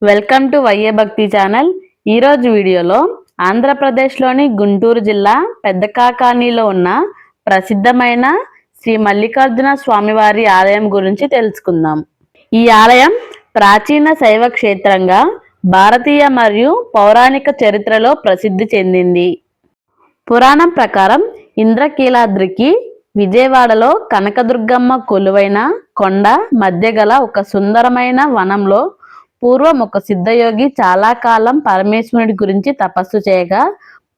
Welcome to వైఏ భక్తి channel. ఈరోజు వీడియోలో ఆంధ్రప్రదేశ్లోని గుంటూరు జిల్లా పెద్దకాకానీలో ఉన్న ప్రసిద్ధమైన శ్రీ మల్లికార్జున స్వామివారి ఆలయం గురించి తెలుసుకుందాం. ఈ ఆలయం ప్రాచీన శైవ క్షేత్రంగా భారతీయ మరియు పౌరాణిక చరిత్రలో ప్రసిద్ధి చెందింది. పురాణం ప్రకారం ఇంద్రకీలాద్రికి విజయవాడలో కనకదుర్గమ్మ కొలువైన కొండ మధ్య గల ఒక సుందరమైన వనంలో పూర్వం ఒక సిద్ధయోగి చాలా కాలం పరమేశ్వరుడి గురించి తపస్సు చేయగా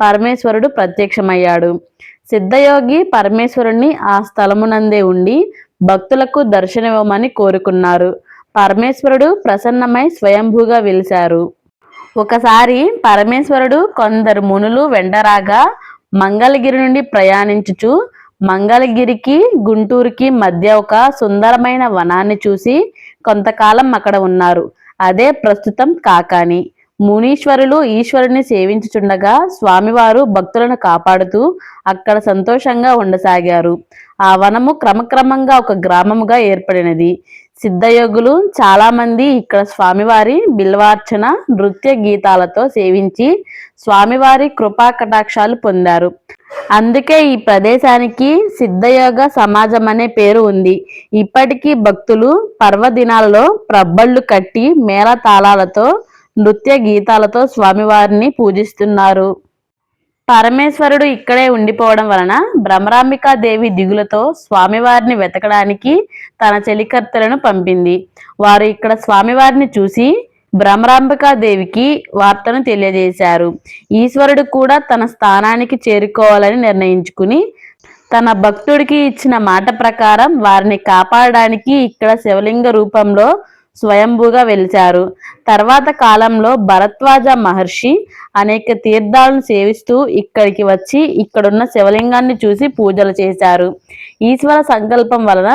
పరమేశ్వరుడు ప్రత్యక్షమయ్యాడు. సిద్ధయోగి పరమేశ్వరుణ్ణి ఆ స్థలమునందే ఉండి భక్తులకు దర్శనమివ్వమని కోరుకున్నారు. పరమేశ్వరుడు ప్రసన్నమై స్వయంభూగా వెలిశారు. ఒకసారి పరమేశ్వరుడు కొందరు మునులు వెంటరాగా మంగళగిరి నుండి ప్రయాణించుచు మంగళగిరికి గుంటూరుకి మధ్య ఒక సుందరమైన వనాన్ని చూసి కొంతకాలం అక్కడ ఉన్నారు. అదే ప్రస్తుతం కాకాని. మునీశ్వరులు ఈశ్వరుని సేవించుచుండగా స్వామివారు భక్తులను కాపాడుతూ అక్కడ సంతోషంగా ఉండసాగారు. ఆ వనము క్రమక్రమంగా ఒక గ్రామముగా ఏర్పడినది. సిద్ధయోగులు చాలా మంది ఇక్కడ స్వామివారి బిల్వార్చన నృత్య గీతాలతో సేవించి స్వామివారి కృపా కటాక్షాలు పొందారు. అందుకే ఈ ప్రదేశానికి సిద్ధయోగ సమాజం అనే పేరు ఉంది. ఇప్పటికీ భక్తులు పర్వదినాలలో ప్రబ్బళ్ళు కట్టి మేళతాళాలతో నృత్య గీతాలతో స్వామివారిని పూజిస్తున్నారు. పరమేశ్వరుడు ఇక్కడే ఉండిపోవడం వలన భ్రమరాంబికాదేవి దిగులతో స్వామివారిని వెతకడానికి తన చెలికత్తెలను పంపింది. వారు ఇక్కడ స్వామివారిని చూసి భ్రమరాంబికాదేవికి వార్తను తెలియజేశారు. ఈశ్వరుడు కూడా తన స్థానానికి చేరుకోవాలని నిర్ణయించుకుని తన భక్తుడికి ఇచ్చిన మాట ప్రకారం వారిని కాపాడడానికి ఇక్కడ శివలింగ రూపంలో స్వయంభూగా వెలిచారు. తర్వాత కాలంలో భరద్వాజ మహర్షి అనేక తీర్థాలను సేవిస్తూ ఇక్కడికి వచ్చి ఇక్కడున్న శివలింగాన్ని చూసి పూజలు చేశారు. ఈశ్వర సంకల్పం వలన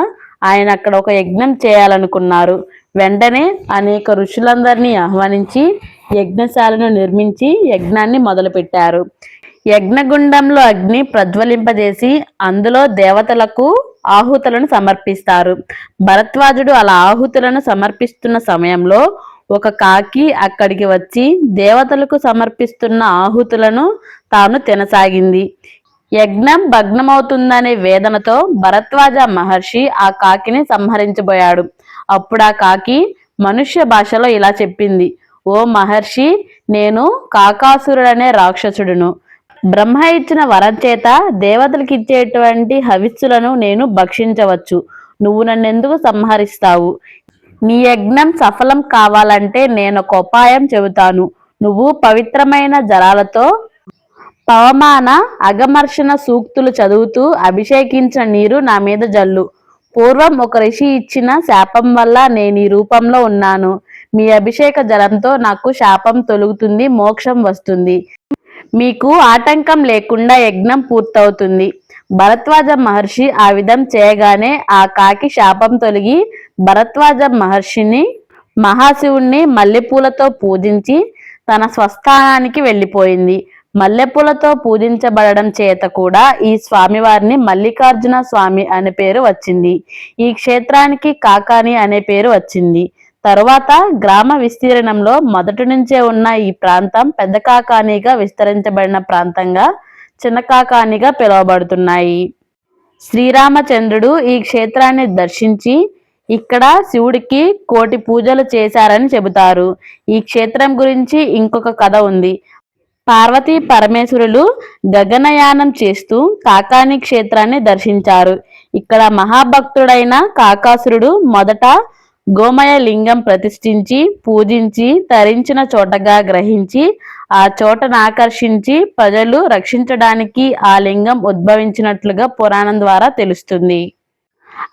ఆయన అక్కడ ఒక యజ్ఞం చేయాలనుకున్నారు. వెంటనే అనేక ఋషులందరినీ ఆహ్వానించి యజ్ఞశాలను నిర్మించి యజ్ఞాన్ని మొదలుపెట్టారు. యజ్ఞగుండంలో అగ్ని ప్రజ్వలింపజేసి అందులో దేవతలకు ఆహుతులను సమర్పిస్తారు. భరద్వాజుడు అలా ఆహుతులను సమర్పిస్తున్న సమయంలో ఒక కాకి అక్కడికి వచ్చి దేవతలకు సమర్పిస్తున్న ఆహుతులను తాను తినసాగింది. యజ్ఞం భగ్నమవుతుందనే వేదనతో భరద్వాజ మహర్షి ఆ కాకిని సంహరించబోయాడు. అప్పుడు ఆ కాకి మనుష్య భాషలో ఇలా చెప్పింది: ఓ మహర్షి, నేను కాకాసురుడనే రాక్షసుడును. బ్రహ్మ ఇచ్చిన వరం చేత దేవతలకు ఇచ్చేటువంటి హవిస్సులను నేను భక్షించవచ్చు. నువ్వు నన్నెందుకు సంహరిస్తావు? నీ యజ్ఞం సఫలం కావాలంటే నేను ఒక ఉపాయం చెబుతాను. నువ్వు పవిత్రమైన జలాలతో పవమాన అగమర్షణ సూక్తులు చదువుతూ అభిషేకించిన నీరు నా మీద జల్లు. పూర్వం ఒక ఋషి ఇచ్చిన శాపం వల్ల నేను ఈ రూపంలో ఉన్నాను. మీ అభిషేక జలంతో నాకు శాపం తొలుగుతుంది, మోక్షం వస్తుంది. మీకు ఆటంకం లేకుండా యజ్ఞం పూర్తవుతుంది. భరద్వాజ మహర్షి ఆ విధం చేయగానే ఆ కాకి శాపం తొలగి భరద్వాజ మహర్షిని మహాశివుణ్ణి మల్లెపూలతో పూజించి తన స్వస్థానానికి వెళ్ళిపోయింది. మల్లెపూలతో పూజించబడడం చేత కూడా ఈ స్వామివారిని మల్లికార్జున స్వామి అనే పేరు వచ్చింది. ఈ క్షేత్రానికి కాకాని అనే పేరు వచ్చింది. తరువాత గ్రామ విస్తీర్ణంలో మొదటి నుంచే ఉన్న ఈ ప్రాంతం పెద్ద కాకానిగా విస్తరించబడిన ప్రాంతంగా చిన్న కాకానిగా పిలువబడుతున్నాయి. శ్రీరామచంద్రుడు ఈ క్షేత్రాన్ని దర్శించి ఇక్కడ శివుడికి 1,000,000 పూజలు చేశారని చెబుతారు. ఈ క్షేత్రం గురించి ఇంకొక కథ ఉంది. పార్వతీ పరమేశ్వరులు గగనయానం చేస్తూ కాకాని క్షేత్రాన్ని దర్శించారు. ఇక్కడ మహాభక్తుడైన కాకాసురుడు మొదట గోమయ లింగం ప్రతిష్ఠించి పూజించి తరించిన చోటగా గ్రహించి ఆ చోటను ఆకర్షించి ప్రజలు రక్షించడానికి ఆ లింగం ఉద్భవించినట్లుగా పురాణం ద్వారా తెలుస్తుంది.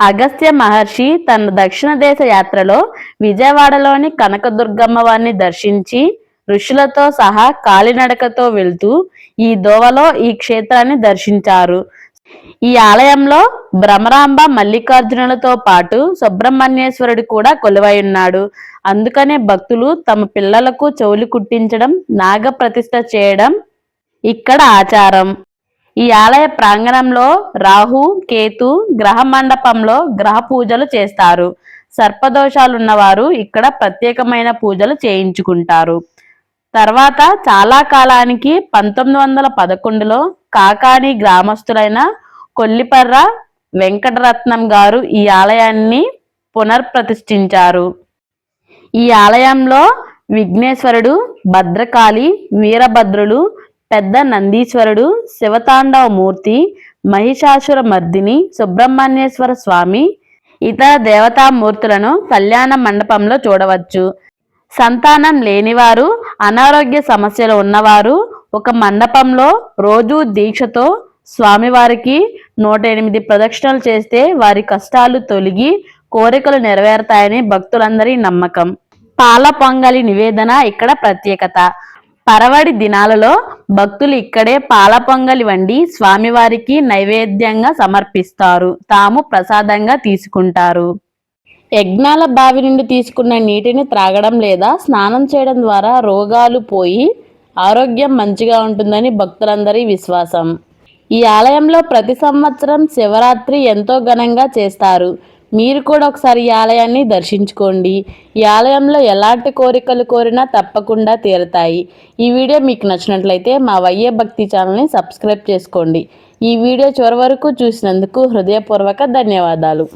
అగస్త్య మహర్షి తన దక్షిణ దేశ యాత్రలో విజయవాడలోని కనకదుర్గమ్మ వారిని దర్శించి ఋషులతో సహా కాలినడకతో వెళ్తూ ఈ దోవలో ఈ క్షేత్రాన్ని దర్శించారు. ఈ ఆలయంలో భ్రమరాంబ మల్లికార్జునులతో పాటు సుబ్రహ్మణ్యేశ్వరుడు కూడా కొలువై ఉన్నాడు. అందుకనే భక్తులు తమ పిల్లలకు చెవులు కుట్టించడం, నాగ ప్రతిష్ఠ చేయడం ఇక్కడ ఆచారం. ఈ ఆలయ ప్రాంగణంలో రాహు కేతు గ్రహ మండపంలో గ్రహ పూజలు చేస్తారు. సర్పదోషాలున్నవారు ఇక్కడ ప్రత్యేకమైన పూజలు చేయించుకుంటారు. తర్వాత చాలా కాలానికి 1911లో కాకాని గ్రామస్తులైన కొల్లిపర్ర వెంకటరత్నం గారు ఈ ఆలయాన్ని పునర్ప్రతిష్ఠించారు. ఈ ఆలయంలో విఘ్నేశ్వరుడు, భద్రకాళి, వీరభద్రులు, పెద్ద నందీశ్వరుడు, శివతాండవ మూర్తి, మహిషాసుర మర్దిని, సుబ్రహ్మణ్యేశ్వర స్వామి, ఇతర దేవతామూర్తులను కళ్యాణ మండపంలో చూడవచ్చు. సంతానం లేనివారు, అనారోగ్య సమస్యలు ఉన్నవారు ఒక మండపంలో రోజు దీక్షతో స్వామివారికి 108 ప్రదక్షిణలు చేస్తే వారి కష్టాలు తొలగి కోరికలు నెరవేరుతాయని భక్తులందరి నమ్మకం. పాల పొంగలి నివేదన ఇక్కడ ప్రత్యేకత. పరవడి దినాలలో భక్తులు ఇక్కడే పాల పొంగలి వండి స్వామివారికి నైవేద్యంగా సమర్పిస్తారు. తాము ప్రసాదంగా తీసుకుంటారు. యజ్ఞాల బావి నుండి తీసుకున్న నీటిని త్రాగడం లేదా స్నానం చేయడం ద్వారా రోగాలు పోయి ఆరోగ్యం మంచిగా ఉంటుందని భక్తులందరి విశ్వాసం. ఈ ఆలయంలో ప్రతి సంవత్సరం శివరాత్రి ఎంతో ఘనంగా చేస్తారు. మీరు కూడా ఒకసారి ఈ ఆలయాన్ని దర్శించుకోండి. ఈ ఆలయంలో ఎలాంటి కోరికలు కోరినా తప్పకుండా తీరుతాయి. ఈ వీడియో మీకు నచ్చినట్లయితే మా వైఏ భక్తి ఛానల్ని సబ్స్క్రైబ్ చేసుకోండి. ఈ వీడియో చివరి వరకు చూసినందుకు హృదయపూర్వక ధన్యవాదాలు.